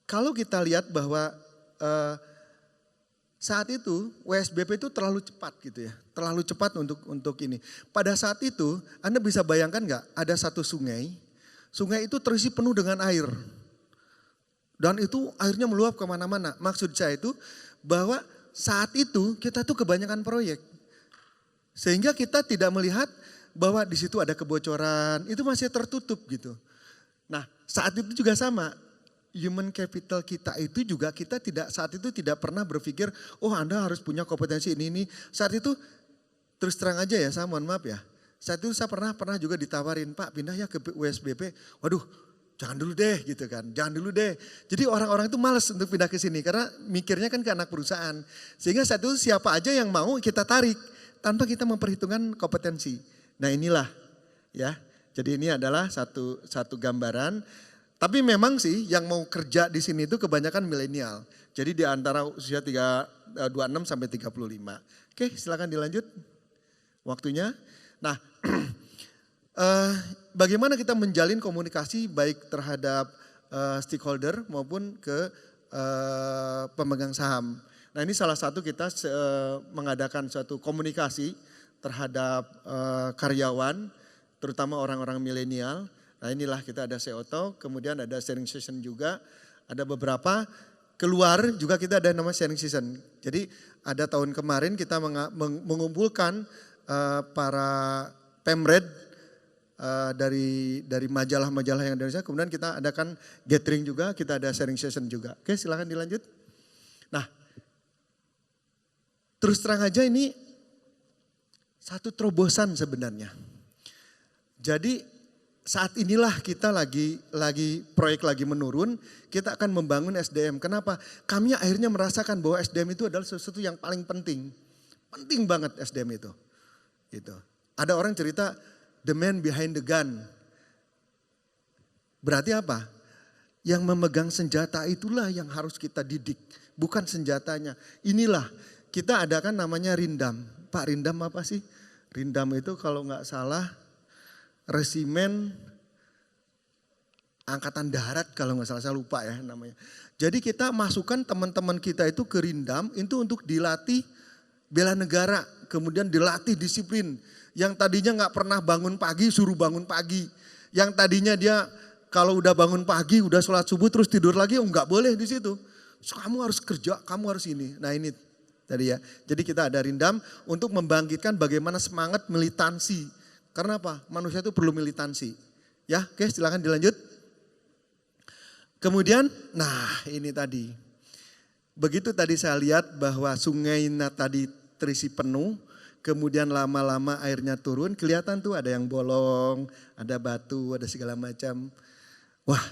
kalau kita lihat bahwa saat itu WSBP itu terlalu cepat gitu ya, terlalu cepat untuk ini. Pada saat itu Anda bisa bayangkan nggak, ada satu sungai itu terisi penuh dengan air. Dan itu airnya meluap kemana-mana. Maksud saya itu bahwa saat itu kita tuh kebanyakan proyek. Sehingga kita tidak melihat bahwa di situ ada kebocoran, itu masih tertutup gitu. Nah saat itu juga sama. Human capital kita itu juga kita saat itu tidak pernah berpikir, oh Anda harus punya kompetensi ini. Saat itu terus terang aja ya, saya mohon maaf ya. Saat itu saya pernah juga ditawarin, Pak pindah ya ke WSBP. Waduh jangan dulu deh gitu kan, jangan dulu deh. Jadi orang-orang itu malas untuk pindah ke sini karena mikirnya kan ke anak perusahaan. Sehingga saat itu siapa aja yang mau kita tarik tanpa kita memperhitungkan kompetensi. Nah inilah ya, jadi ini adalah satu gambaran. Tapi memang sih yang mau kerja di sini itu kebanyakan milenial. Jadi di antara usia 26 sampai 35. Oke, silakan dilanjut waktunya. Nah, bagaimana kita menjalin komunikasi baik terhadap stakeholder maupun ke pemegang saham. Nah, ini salah satu kita mengadakan suatu komunikasi terhadap karyawan, terutama orang-orang milenial. Nah inilah kita ada CO Talk, kemudian ada sharing session juga, ada beberapa keluar juga kita ada nama sharing session. Jadi ada tahun kemarin kita mengumpulkan para pemred dari majalah-majalah yang dari Indonesia, kemudian kita adakan gathering juga, kita ada sharing session juga. Oke silakan dilanjut. Nah terus terang aja ini satu terobosan sebenarnya. Jadi saat inilah kita lagi proyek lagi menurun, kita akan membangun SDM. Kenapa? Kami akhirnya merasakan bahwa SDM itu adalah sesuatu yang paling penting. Penting banget SDM itu. Gitu. Ada orang cerita the man behind the gun. Berarti apa? Yang memegang senjata itulah yang harus kita didik, bukan senjatanya. Inilah kita adakan namanya Rindam. Pak Rindam apa sih? Rindam itu kalau nggak salah resimen angkatan darat kalau nggak salah, saya lupa ya namanya. Jadi kita masukkan teman-teman kita itu ke Rindam itu untuk dilatih bela negara, kemudian dilatih disiplin. Yang tadinya nggak pernah bangun pagi suruh bangun pagi. Yang tadinya dia kalau udah bangun pagi udah sholat subuh terus tidur lagi, nggak boleh di situ. So, kamu harus kerja, kamu harus ini. Nah ini tadi ya. Jadi kita ada Rindam untuk membangkitkan bagaimana semangat militansi. Karena apa? Manusia itu perlu militansi. Ya, oke silakan dilanjut. Kemudian, nah ini tadi. Begitu tadi saya lihat bahwa sungai tadi terisi penuh. Kemudian lama-lama airnya turun. Kelihatan tuh ada yang bolong, ada batu, ada segala macam. Wah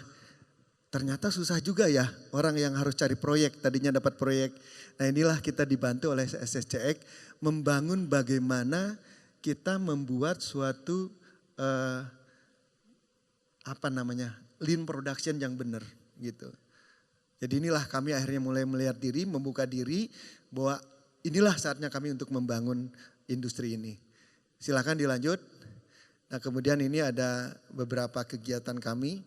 ternyata susah juga ya orang yang harus cari proyek. Tadinya dapat proyek. Nah inilah kita dibantu oleh SSCX. Membangun bagaimana kita membuat suatu lean production yang benar gitu. Jadi inilah kami akhirnya mulai melihat diri, membuka diri bahwa inilah saatnya kami untuk membangun industri ini. Silakan dilanjut. Nah kemudian ini ada beberapa kegiatan kami,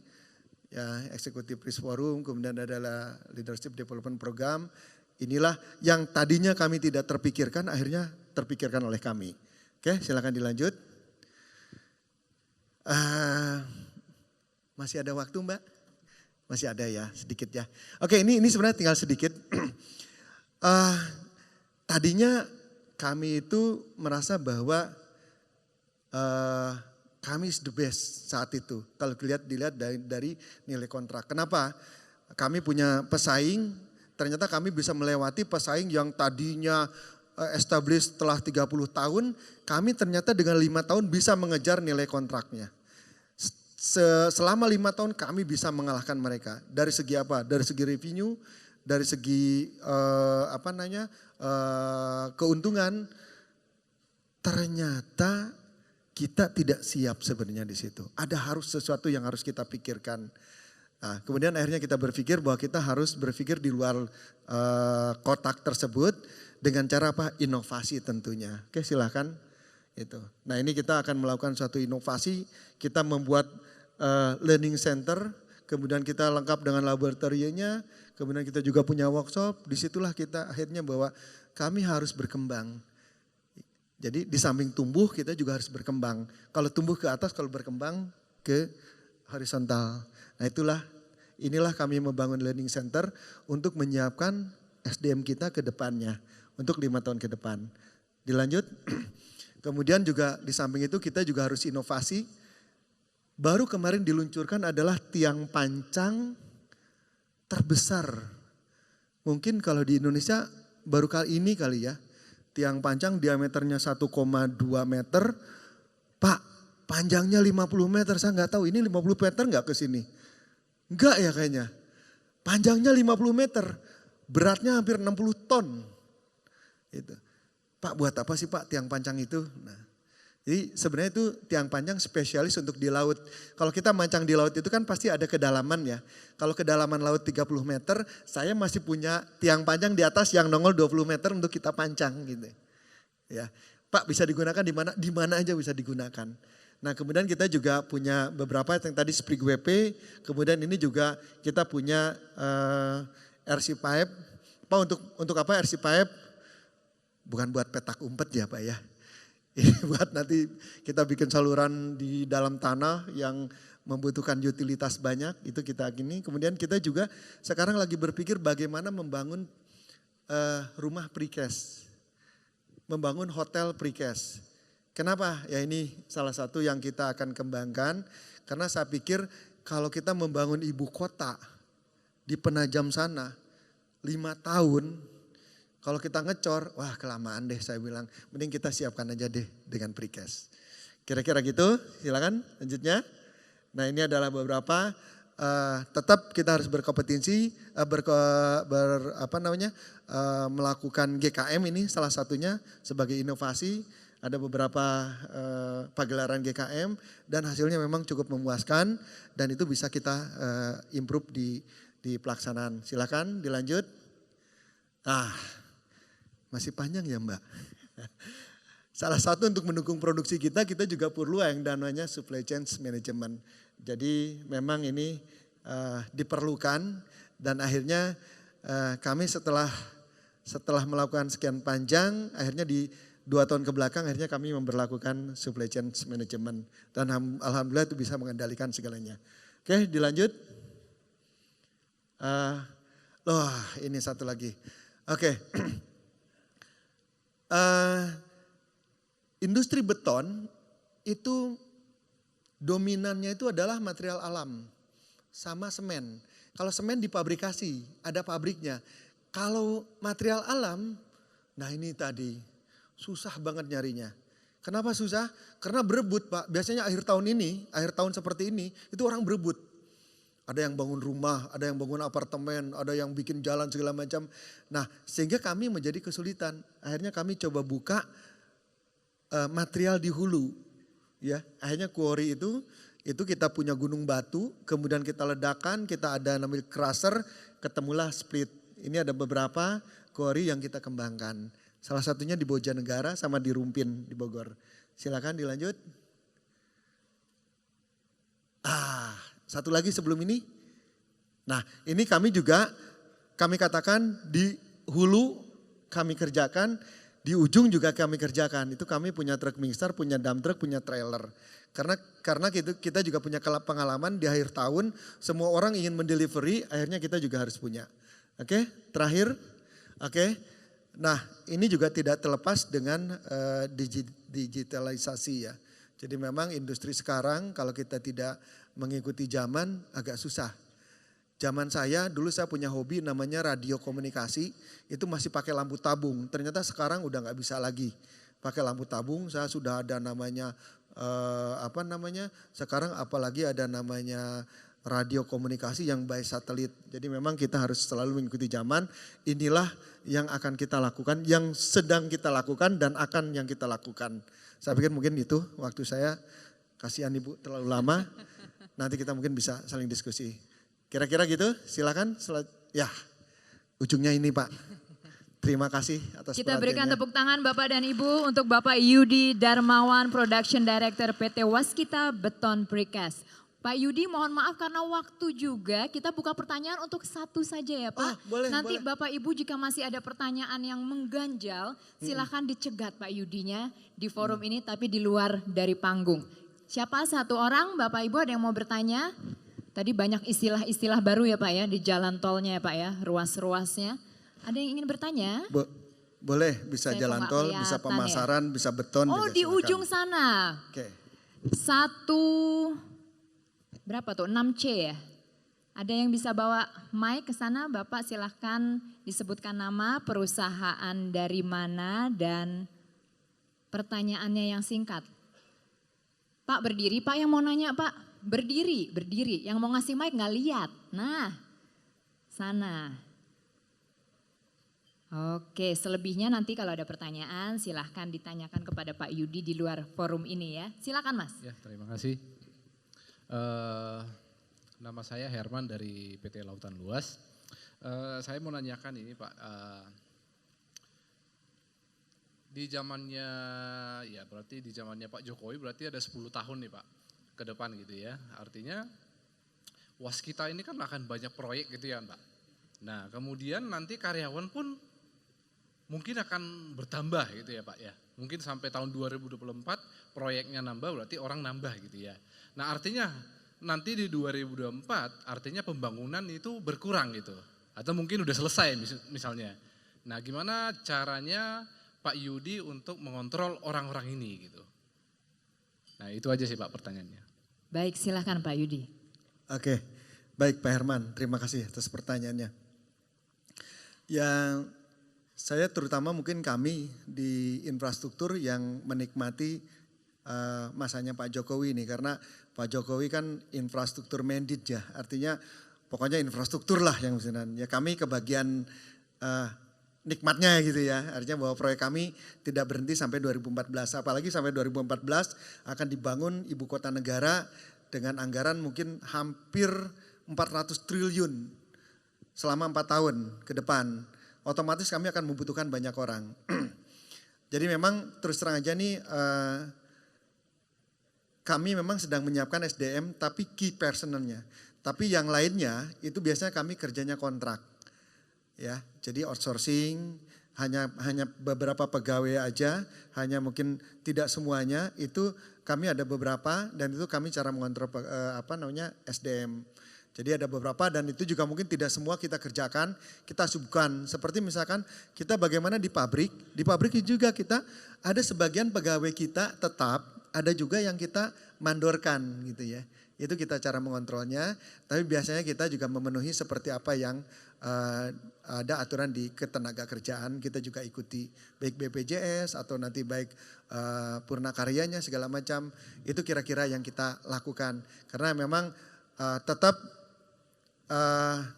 ya Executive Risk Forum, kemudian adalah Leadership Development Program. Inilah yang tadinya kami tidak terpikirkan, akhirnya terpikirkan oleh kami. Oke, silakan dilanjut. Masih ada waktu Mbak? Masih ada ya, sedikit ya. Oke, ini sebenarnya tinggal sedikit. Tadinya kami itu merasa bahwa kami is the best saat itu. Kalau dilihat dari nilai kontrak. Kenapa? Kami punya pesaing, ternyata kami bisa melewati pesaing yang tadinya established setelah 30 tahun, kami ternyata dengan 5 tahun bisa mengejar nilai kontraknya. Selama 5 tahun kami bisa mengalahkan mereka. Dari segi apa? Dari segi revenue, dari segi keuntungan. Ternyata kita tidak siap sebenarnya di situ. Ada sesuatu yang harus kita pikirkan. Nah, kemudian akhirnya kita berpikir bahwa kita harus berpikir di luar kotak tersebut. dengan cara apa? Inovasi tentunya. Oke, silakan. Itu. Nah, ini kita akan melakukan suatu inovasi, kita membuat learning center, kemudian kita lengkap dengan laboratoriumnya, kemudian kita juga punya workshop. Disitulah kita akhirnya bahwa kami harus berkembang. Jadi di samping tumbuh kita juga harus berkembang. Kalau tumbuh ke atas, kalau berkembang ke horizontal. Nah, inilah kami membangun learning center untuk menyiapkan SDM kita ke depannya untuk 5 tahun ke depan. Dilanjut. Kemudian juga di samping itu kita juga harus inovasi. Baru kemarin diluncurkan adalah tiang pancang terbesar. Mungkin kalau di Indonesia baru kali ini kali ya. Tiang pancang diameternya 1,2 meter. Pak, panjangnya 50 meter. Saya nggak tahu ini 50 meter nggak ke sini. Enggak ya kayaknya. Panjangnya 50 meter. Beratnya hampir 60 ton. Itu. Pak, buat apa sih Pak tiang pancang itu? Nah, jadi sebenarnya itu tiang pancang spesialis untuk di laut. Kalau kita mancang di laut itu kan pasti ada kedalaman ya. Kalau kedalaman laut 30 meter, saya masih punya tiang pancang di atas yang nongol 20 meter untuk kita pancang gitu. Ya, Pak bisa digunakan di mana? Di mana aja bisa digunakan. Nah, kemudian kita juga punya beberapa yang tadi Sprig WP, kemudian ini juga kita punya RC pipe. Pak untuk apa RC pipe? Bukan buat petak umpet ya Pak ya. Ini buat nanti kita bikin saluran di dalam tanah yang membutuhkan utilitas banyak, itu kita gini. Kemudian kita juga sekarang lagi berpikir bagaimana membangun rumah precast. Membangun hotel precast. Kenapa? Ya ini salah satu yang kita akan kembangkan. Karena saya pikir kalau kita membangun ibu kota di Penajam sana 5 tahun. Kalau kita ngecor, wah kelamaan deh saya bilang. Mending kita siapkan aja deh dengan precast. Kira-kira gitu, silakan lanjutnya. Nah ini adalah beberapa, tetap kita harus berkompetensi, melakukan GKM ini salah satunya sebagai inovasi. Ada beberapa pagelaran GKM dan hasilnya memang cukup memuaskan. Dan itu bisa kita improve di pelaksanaan. Silakan dilanjut. Masih panjang ya Mbak. Salah satu untuk mendukung produksi kita juga perlu yang namanya supply chain management. Jadi memang ini diperlukan dan akhirnya kami setelah melakukan sekian panjang, akhirnya di 2 tahun ke belakang akhirnya kami memberlakukan supply chain management. Dan alhamdulillah itu bisa mengendalikan segalanya. Oke dilanjut. Ini satu lagi. Oke. Industri beton itu dominannya itu adalah material alam sama semen. Kalau semen dipabrikasi, ada pabriknya. Kalau material alam, nah ini tadi susah banget nyarinya. Kenapa susah? Karena berebut Pak. Biasanya akhir tahun seperti ini, itu orang berebut. Ada yang bangun rumah, ada yang bangun apartemen, ada yang bikin jalan segala macam. Nah sehingga kami menjadi kesulitan. Akhirnya kami coba buka material di hulu. Ya, akhirnya quarry itu kita punya gunung batu, kemudian kita ledakan, kita ada namanya crusher, ketemulah split. Ini ada beberapa quarry yang kita kembangkan. Salah satunya di Bojanegara sama di Rumpin di Bogor. Silakan dilanjut. Satu lagi sebelum ini. Nah ini kami katakan di hulu kami kerjakan, di ujung juga kami kerjakan. Itu kami punya truk mixer, punya dump truck, punya trailer. Karena kita juga punya pengalaman di akhir tahun, semua orang ingin mendelivery, akhirnya kita juga harus punya. Oke, terakhir. Oke. Nah ini juga tidak terlepas dengan digitalisasi ya. Jadi memang industri sekarang kalau kita tidak mengikuti zaman agak susah. Zaman dulu saya punya hobi namanya radio komunikasi, itu masih pakai lampu tabung. Ternyata sekarang udah nggak bisa lagi pakai lampu tabung. Saya sudah ada namanya sekarang apalagi ada namanya radio komunikasi yang by satelit. Jadi memang kita harus selalu mengikuti zaman. Inilah yang akan kita lakukan, yang sedang kita lakukan dan akan yang kita lakukan. Saya pikir mungkin itu waktu saya, kasihan Ibu terlalu lama. Nanti kita mungkin bisa saling diskusi. Kira-kira gitu, silakan. Ya, ujungnya ini Pak. Terima kasih atas Kita berikan perhatiannya. tepuk tangan Bapak dan Ibu untuk Bapak Yudi Darmawan, Production Director PT Waskita Beton Precast. Pak Yudi, mohon maaf karena waktu juga kita buka pertanyaan untuk satu saja ya Pak. boleh, Nanti boleh. Bapak Ibu jika masih ada pertanyaan yang mengganjal, silahkan dicegat Pak Yudinya di forum ini tapi di luar dari panggung. Siapa satu orang, Bapak Ibu ada yang mau bertanya? Tadi banyak istilah-istilah baru ya Pak ya di jalan tolnya ya Pak ya, ruas-ruasnya. Ada yang ingin bertanya? Boleh, bisa Saya jalan kok nggak tol, bisa kelihatan ya. pemasaran, bisa beton. Oh juga di silakan. ujung sana. Oke. Berapa tuh? 6C ya? Ada yang bisa bawa mic ke sana? Bapak silahkan disebutkan nama, perusahaan dari mana dan pertanyaannya yang singkat. Pak berdiri, Pak yang mau nanya Pak. Berdiri. Yang mau ngasih mic nggak lihat. Nah, sana. Oke, selebihnya nanti kalau ada pertanyaan silahkan ditanyakan kepada Pak Yudi di luar forum ini ya. Silakan Mas. Ya, terima kasih. Nama saya Herman dari PT Lautan Luas. Saya mau nanyakan ini Pak, di zamannya Pak Jokowi berarti ada 10 tahun nih Pak ke depan gitu ya. Artinya Waskita ini kan akan banyak proyek gitu ya Pak. Nah kemudian nanti karyawan pun mungkin akan bertambah gitu ya Pak ya. Mungkin sampai tahun 2024 proyeknya nambah berarti orang nambah gitu ya. Nah artinya nanti di 2024 artinya pembangunan itu berkurang gitu. Atau mungkin udah selesai misalnya. Nah gimana caranya Pak Yudi untuk mengontrol orang-orang ini gitu. Nah itu aja sih Pak pertanyaannya. Baik silahkan Pak Yudi. Oke, baik Pak Herman, terima kasih atas pertanyaannya. Yang saya terutama mungkin kami di infrastruktur yang menikmati masanya Pak Jokowi ini. Karena Pak Jokowi kan infrastruktur mandate ya, artinya pokoknya infrastruktur lah yang ya kami kebagian nikmatnya gitu ya. Artinya bahwa proyek kami tidak berhenti sampai 2014, apalagi sampai 2014 akan dibangun ibu kota negara dengan anggaran mungkin hampir 400 triliun selama 4 tahun ke depan. Otomatis kami akan membutuhkan banyak orang. Jadi memang terus terang aja nih kami memang sedang menyiapkan SDM tapi key personalnya. Tapi yang lainnya itu biasanya kami kerjanya kontrak. Ya, jadi outsourcing hanya beberapa pegawai aja, hanya mungkin tidak semuanya, itu kami ada beberapa dan itu kami cara mengontrol SDM. Jadi ada beberapa dan itu juga mungkin tidak semua kita kerjakan, kita subkan. Seperti misalkan kita bagaimana di pabrik juga kita ada sebagian pegawai kita tetap, ada juga yang kita mandorkan gitu ya. Itu kita cara mengontrolnya, tapi biasanya kita juga memenuhi seperti apa yang ada aturan di ketenaga kerjaan, kita juga ikuti baik BPJS atau nanti baik purna karyanya segala macam, itu kira-kira yang kita lakukan. Karena memang tetap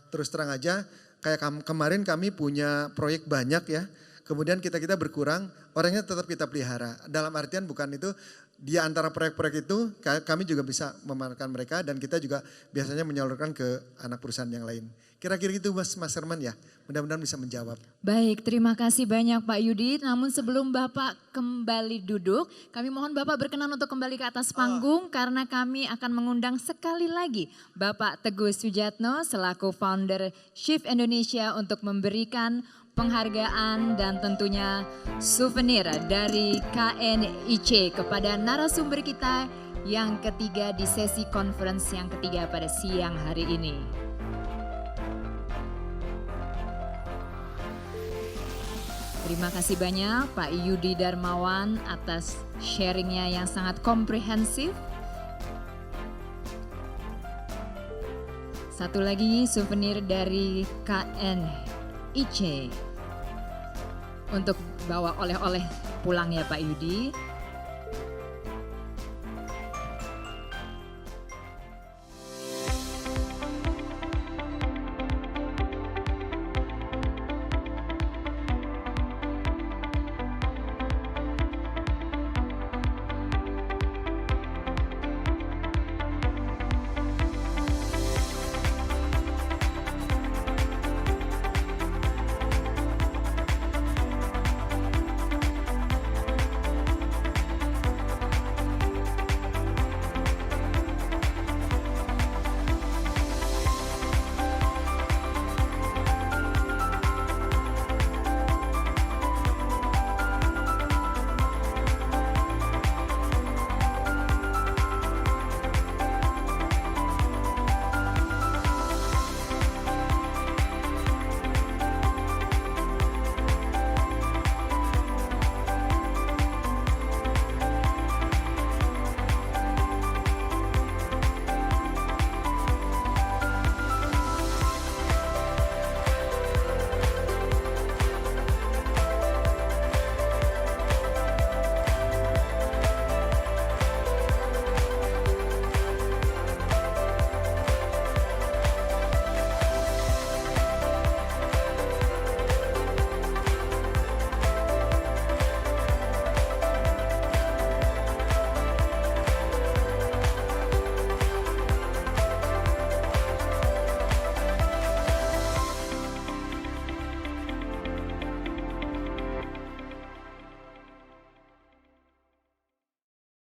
terus terang aja kayak kemarin kami punya proyek banyak ya, kemudian kita berkurang, orangnya tetap kita pelihara. Dalam artian bukan itu, di antara proyek-proyek itu kami juga bisa memanfaatkan mereka dan kita juga biasanya menyalurkan ke anak perusahaan yang lain. Kira-kira gitu Mas Herman ya, mudah-mudahan bisa menjawab. Baik, terima kasih banyak Pak Yudi. Namun sebelum Bapak kembali duduk, kami mohon Bapak berkenan untuk kembali ke atas panggung karena kami akan mengundang sekali lagi Bapak Teguh Sujatno selaku founder Shift Indonesia untuk memberikan penghargaan dan tentunya souvenir dari KNIC kepada narasumber kita yang ketiga di sesi conference yang ketiga pada siang hari ini. Terima kasih banyak Pak Yudi Darmawan atas sharingnya yang sangat komprehensif. Satu lagi souvenir dari KNIC untuk bawa oleh-oleh pulang ya Pak Yudi.